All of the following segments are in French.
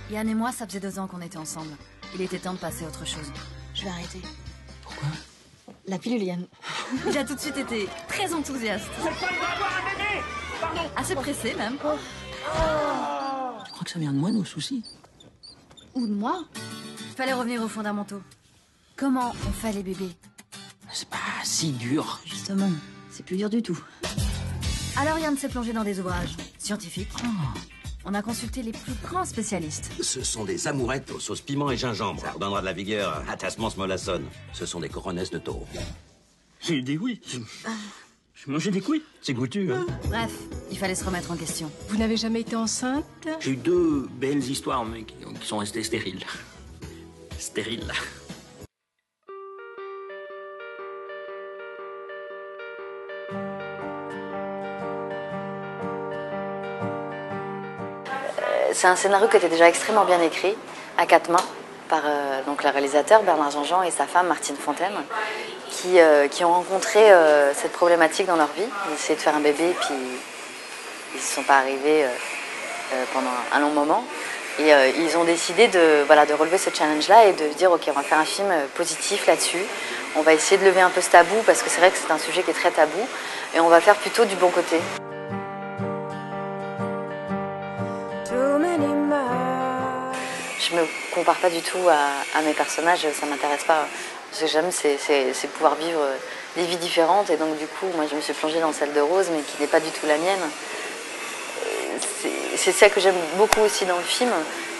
Yann et moi, ça faisait 2 ans qu'on était ensemble. Il était temps de passer à autre chose. Je vais arrêter. Pourquoi? La pilule, Yann. Il a tout de suite été très enthousiaste. C'est pas d'avoir un bébé! Pardon! Assez pressé, même. Tu crois que ça vient de moi, nos soucis? Ou de moi? Fallait revenir aux fondamentaux. Comment on fait les bébés? C'est pas si dur. Justement, c'est plus dur du tout. Alors Yann s'est plongé dans des ouvrages scientifiques. On a consulté les plus grands spécialistes. Ce sont des amourettes aux sauces piment et gingembre. Ça redonnera de la vigueur à Tasmans mollassonne. Ce sont des coronesses de taureau. J'ai eu des couilles. J'ai mangé des couilles. C'est goûtu, hein? Bref, il fallait se remettre en question. Vous n'avez jamais été enceinte? J'ai eu 2 belles histoires, mais qui sont restées stériles. Stériles. C'est un scénario qui était déjà extrêmement bien écrit, à 4 mains, par donc le réalisateur Bernard Jean-Jean et sa femme Martine Fontaine, qui ont rencontré cette problématique dans leur vie. Ils essayaient de faire un bébé, puis ils ne sont pas arrivés pendant un long moment. Et ils ont décidé de relever ce challenge-là et de se dire, ok, on va faire un film positif là-dessus. On va essayer de lever un peu ce tabou, parce que c'est vrai que c'est un sujet qui est très tabou, et on va faire plutôt du bon côté. Je me compare pas du tout à mes personnages, ça m'intéresse pas. Ce que j'aime, c'est pouvoir vivre des vies différentes. Et donc du coup, moi je me suis plongée dans celle de Rose, mais qui n'est pas du tout la mienne. C'est ça que j'aime beaucoup aussi dans le film,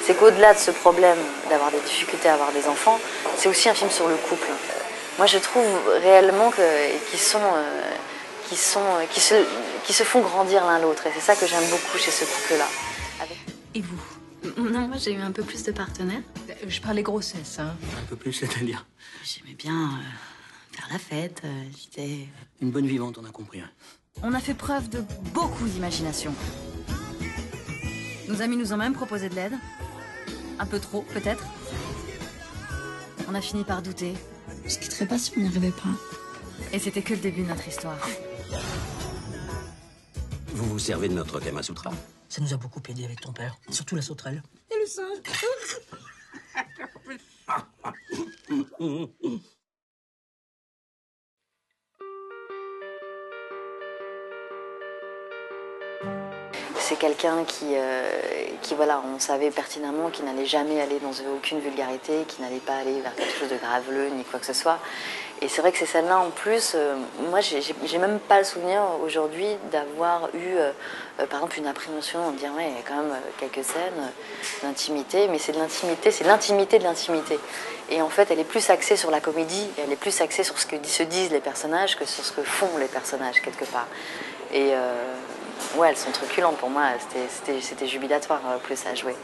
c'est qu'au-delà de ce problème d'avoir des difficultés à avoir des enfants, c'est aussi un film sur le couple. Moi je trouve réellement qu'ils se font grandir l'un l'autre. Et c'est ça que j'aime beaucoup chez ce couple-là. Et vous? Non, moi j'ai eu un peu plus de partenaires. Je parlais grossesse, hein. Un peu plus, c'est-à-dire? J'aimais bien faire la fête, j'étais... Une bonne vivante, on a compris. Hein. On a fait preuve de beaucoup d'imagination. Nos amis nous ont même proposé de l'aide. Un peu trop, peut-être. On a fini par douter. Je quitterais pas si on n'y arrivait pas. Et c'était que le début de notre histoire. Vous vous servez de notre Kama Sutra? Ça nous a beaucoup aidé avec ton père, surtout la sauterelle. Et le singe. C'est quelqu'un qui, voilà, on savait pertinemment qu'il n'allait jamais aller dans aucune vulgarité, qu'il n'allait pas aller vers quelque chose de graveleux ni quoi que ce soit. Et c'est vrai que ces scènes-là, en plus, moi, j'ai même pas le souvenir aujourd'hui d'avoir eu, par exemple, une appréhension en disant, ouais, il y a quand même quelques scènes d'intimité, mais c'est de l'intimité, c'est l'intimité de l'intimité. Et en fait, elle est plus axée sur la comédie, elle est plus axée sur ce que se disent les personnages que sur ce que font les personnages, quelque part. Et ouais, elles sont truculentes pour moi, c'était jubilatoire plus à jouer.